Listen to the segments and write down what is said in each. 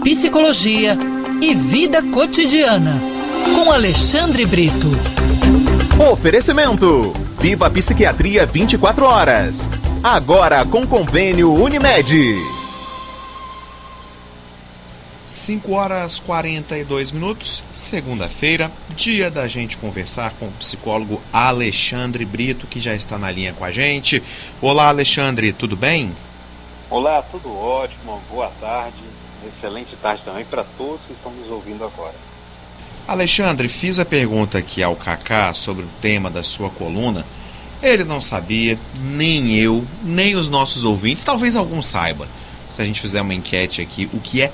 psicologia e vida cotidiana, com Alexandre Brito. Oferecimento: Viva Psiquiatria 24 horas. Agora com convênio Unimed. 5h42, segunda-feira, dia da gente conversar com o psicólogo Alexandre Brito, que já está na linha com a gente. Olá, Alexandre, tudo bem? Olá, tudo ótimo, boa tarde, excelente tarde também para todos que estão nos ouvindo agora. Alexandre, fiz a pergunta aqui ao Kaká sobre o tema da sua coluna. Ele não sabia, nem eu, nem os nossos ouvintes, talvez algum saiba. Se a gente fizer uma enquete aqui, o que é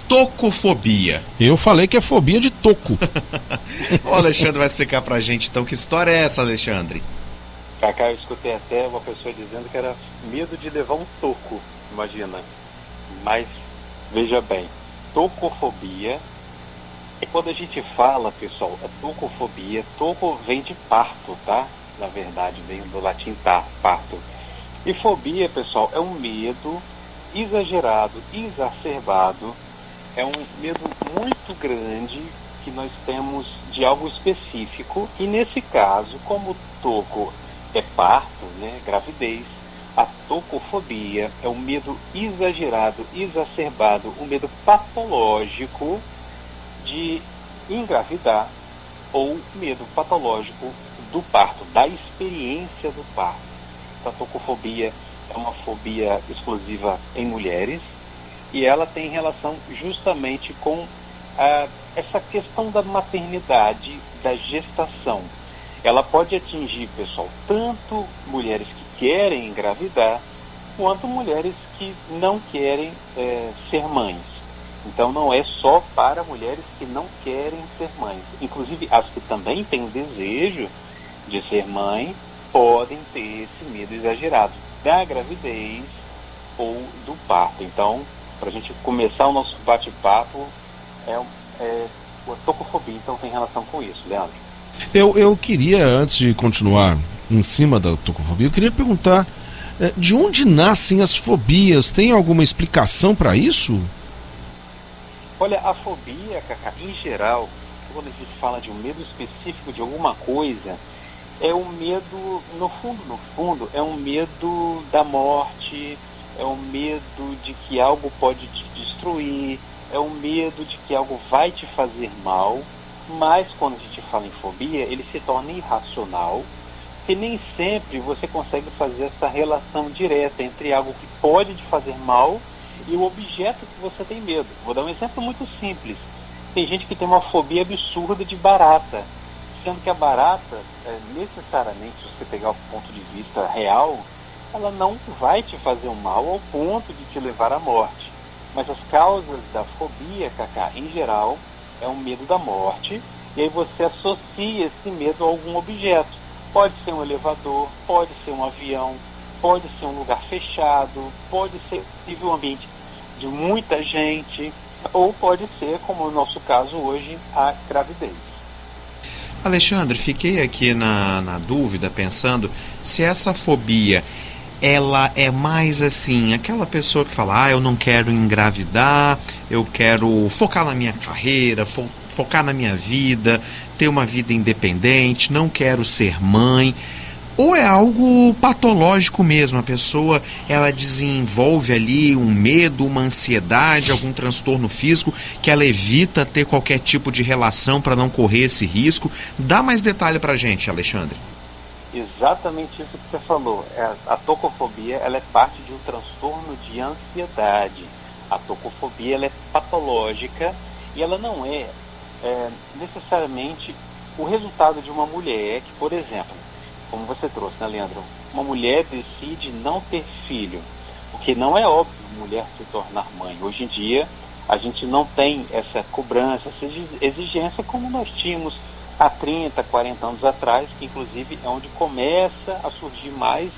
tocofobia? Eu falei que é fobia de toco. O Alexandre vai explicar pra gente então que história é essa, Alexandre. Kaká, eu escutei até uma pessoa dizendo que era medo de levar um toco, imagina. Mas, veja bem, tocofobia é quando a gente fala, pessoal, a tocofobia, toco vem de parto, tá? Na verdade, vem do latim parto. E fobia, pessoal, é um medo exagerado, exacerbado, é um medo muito grande que nós temos de algo específico. E nesse caso, como o toco é parto, né, gravidez, a tocofobia é um medo exagerado, exacerbado, um medo patológico de engravidar ou medo patológico do parto, da experiência do parto. A tocofobia é uma fobia exclusiva em mulheres e ela tem relação justamente com essa questão da maternidade, da gestação. Ela pode atingir, pessoal, tanto mulheres que querem engravidar, quanto mulheres que não querem ser mães. Então não é só para mulheres que não querem ser mães. Inclusive as que também têm desejo de ser mãe, podem ter esse medo exagerado da gravidez ou do parto. Então, para a gente começar o nosso bate-papo, a tocofobia então tem relação com isso, Leandro. Eu queria, antes de continuar em cima da tocofobia, eu queria perguntar, de onde nascem as fobias? Tem alguma explicação para isso? Olha, a fobia, Cacá, em geral, quando a gente fala de um medo específico de alguma coisa, é um medo, no fundo, é um medo da morte, é um medo de que algo pode te destruir, é um medo de que algo vai te fazer mal. Mas quando a gente fala em fobia, ele se torna irracional, e nem sempre você consegue fazer essa relação direta entre algo que pode te fazer mal e o objeto que você tem medo. Vou dar um exemplo muito simples. Tem gente que tem uma fobia absurda de barata, sendo que a barata, necessariamente, se você pegar o ponto de vista real, ela não vai te fazer um mal ao ponto de te levar à morte. Mas as causas da fobia, Cacá, em geral, é um medo da morte, e aí você associa esse medo a algum objeto. Pode ser um elevador, pode ser um avião, pode ser um lugar fechado, pode ser um ambiente de muita gente, ou pode ser, como no nosso caso hoje, a gravidez. Alexandre, fiquei aqui na dúvida, pensando se essa fobia ela é mais assim, aquela pessoa que fala, eu não quero engravidar, eu quero focar na minha carreira, focar na minha vida, ter uma vida independente, não quero ser mãe, ou é algo patológico mesmo, a pessoa ela desenvolve ali um medo, uma ansiedade, algum transtorno físico que ela evita ter qualquer tipo de relação para não correr esse risco. Dá mais detalhe pra gente, Alexandre. Exatamente isso que você falou. A tocofobia ela é parte de um transtorno de ansiedade. A tocofobia ela é patológica e ela não é necessariamente o resultado de uma mulher que, por exemplo, como você trouxe, né, Leandro? Uma mulher decide não ter filho, porque não é óbvio mulher se tornar mãe. Hoje em dia, a gente não tem essa cobrança, essa exigência como nós tínhamos há 30, 40 anos atrás, que inclusive é onde começa a surgir mais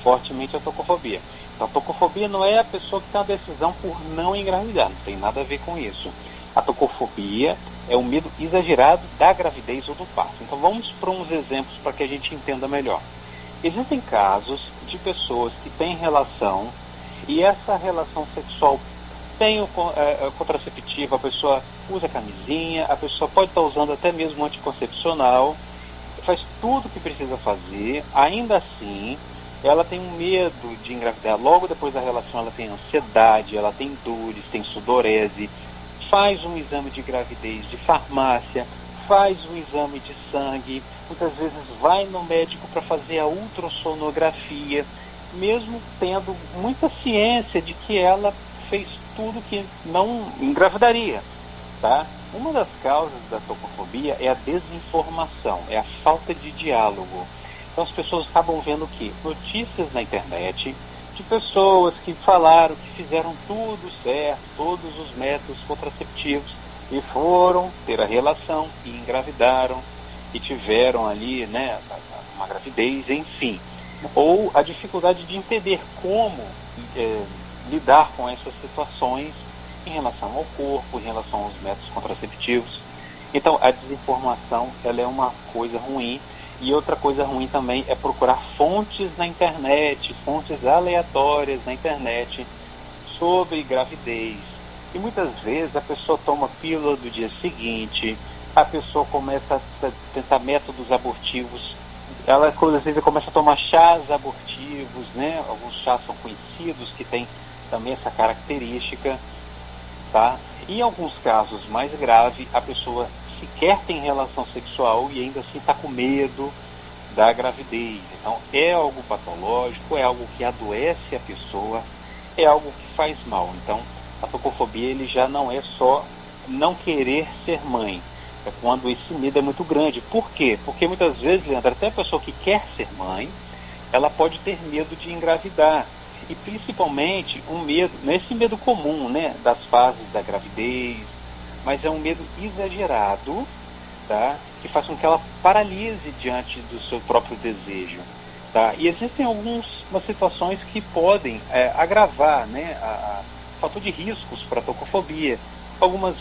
fortemente a tocofobia. Então, a tocofobia não é a pessoa que tem uma decisão por não engravidar, não tem nada a ver com isso. A tocofobia é o medo exagerado da gravidez ou do parto. Então vamos para uns exemplos para que a gente entenda melhor. Existem casos de pessoas que têm relação e essa relação sexual tem o contraceptivo, a pessoa usa camisinha, a pessoa pode estar usando até mesmo anticoncepcional, faz tudo o que precisa fazer, ainda assim ela tem um medo de engravidar. Logo depois da relação ela tem ansiedade, ela tem dores, tem sudorese, faz um exame de gravidez de farmácia, faz um exame de sangue, muitas vezes vai no médico para fazer a ultrassonografia, mesmo tendo muita ciência de que ela fez tudo que não engravidaria, tá? Uma das causas da tocofobia é a desinformação, é a falta de diálogo. Então as pessoas acabam vendo o quê? Notícias na internet de pessoas que falaram que fizeram tudo certo, todos os métodos contraceptivos, e foram ter a relação e engravidaram e tiveram ali, né, uma gravidez, enfim. Ou a dificuldade de entender como lidar com essas situações em relação ao corpo, em relação aos métodos contraceptivos. Então, a desinformação, ela é uma coisa ruim. E outra coisa ruim também é procurar fontes na internet, fontes aleatórias na internet sobre gravidez. E muitas vezes a pessoa toma pílula do dia seguinte, a pessoa começa a tentar métodos abortivos, ela inclusive começa a tomar chás abortivos, né? Alguns chás são conhecidos que têm também essa característica, tá? Em alguns casos mais graves, a pessoa sequer tem relação sexual e ainda assim está com medo da gravidez. Então é algo patológico, é algo que adoece a pessoa, é algo que faz mal. Então a tocofobia, ele já não é só não querer ser mãe, é quando esse medo é muito grande. Por quê? Porque muitas vezes, Leandro, até a pessoa que quer ser mãe, ela pode ter medo de engravidar. E principalmente um medo, não é esse medo comum, né, das fases da gravidez, mas é um medo exagerado, tá, que faz com que ela paralise diante do seu próprio desejo. Tá? E existem algumas situações que podem agravar, né, o fator de riscos para a tocofobia. Algumas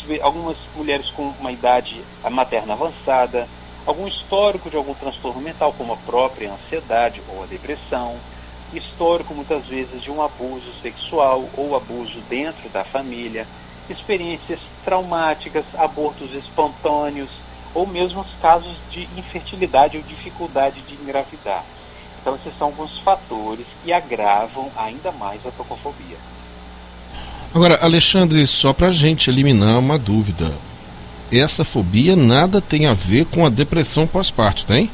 mulheres com uma idade materna avançada, algum histórico de algum transtorno mental, como a própria ansiedade ou a depressão, histórico muitas vezes de um abuso sexual ou abuso dentro da família, experiências traumáticas, abortos espontâneos, ou mesmo os casos de infertilidade ou dificuldade de engravidar. Então esses são alguns fatores que agravam ainda mais a tocofobia. Agora, Alexandre, só para a gente eliminar uma dúvida, essa fobia nada tem a ver com a depressão pós-parto, tem?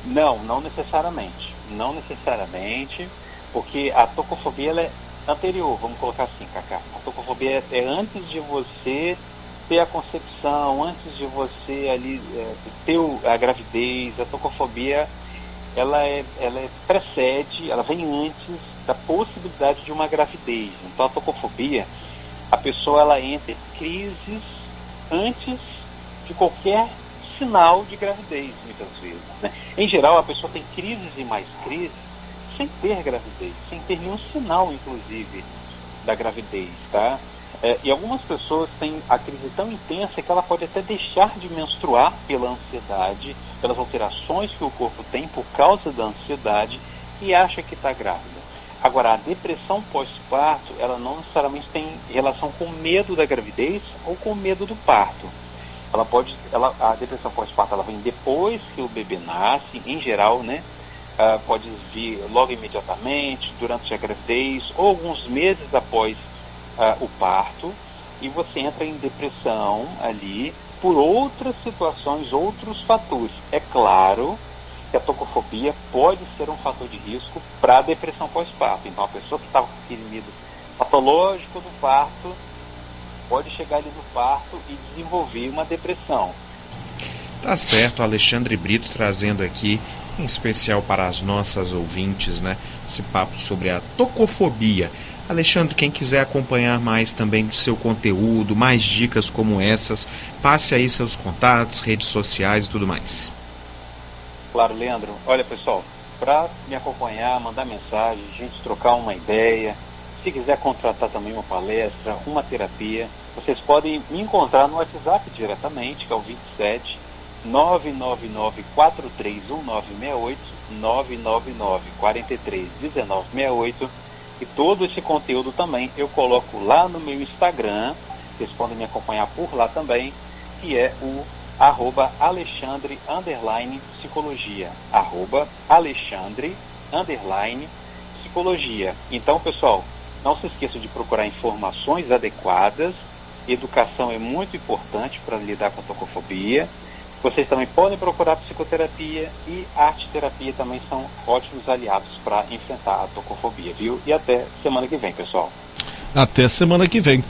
Não necessariamente. Não necessariamente, porque a tocofobia ela é anterior, vamos colocar assim, Cacá. A tocofobia é antes de você ter a concepção, antes de você ali ter a gravidez. A tocofobia ela precede, ela vem antes da possibilidade de uma gravidez. Então a tocofobia, a pessoa ela entra em crises antes de qualquer sinal de gravidez, muitas vezes, né? Em geral, a pessoa tem crises e mais crises sem ter gravidez, sem ter nenhum sinal, inclusive, da gravidez, tá? E algumas pessoas têm a crise tão intensa que ela pode até deixar de menstruar pela ansiedade, pelas alterações que o corpo tem por causa da ansiedade, e acha que está grávida. Agora, a depressão pós-parto, ela não necessariamente tem relação com medo da gravidez ou com medo do parto. A depressão pós-parto ela vem depois que o bebê nasce, em geral, né? Pode vir logo imediatamente, durante a gravidez, ou alguns meses após o parto, e você entra em depressão ali por outras situações, outros fatores. É claro que a tocofobia pode ser um fator de risco para a depressão pós-parto. Então a pessoa que estava com aquele medo patológico do parto pode chegar ali no parto e desenvolver uma depressão. Tá certo, Alexandre Brito trazendo aqui, em especial para as nossas ouvintes, né, esse papo sobre a tocofobia. Alexandre, quem quiser acompanhar mais também do seu conteúdo, mais dicas como essas, passe aí seus contatos, redes sociais e tudo mais. Claro, Leandro. Olha, pessoal, para me acompanhar, mandar mensagem, a gente trocar uma ideia, se quiser contratar também uma palestra, uma terapia, vocês podem me encontrar no WhatsApp diretamente, que é o 27 999 431968, 999 431968. E todo esse conteúdo também eu coloco lá no meu Instagram, vocês podem me acompanhar por lá também, que é o @Alexandre_psicologia. @Alexandre_psicologia. Então, pessoal, não se esqueçam de procurar informações adequadas. Educação é muito importante para lidar com a tocofobia. Vocês também podem procurar psicoterapia e arte-terapia também são ótimos aliados para enfrentar a tocofobia, viu? E até semana que vem, pessoal. Até semana que vem.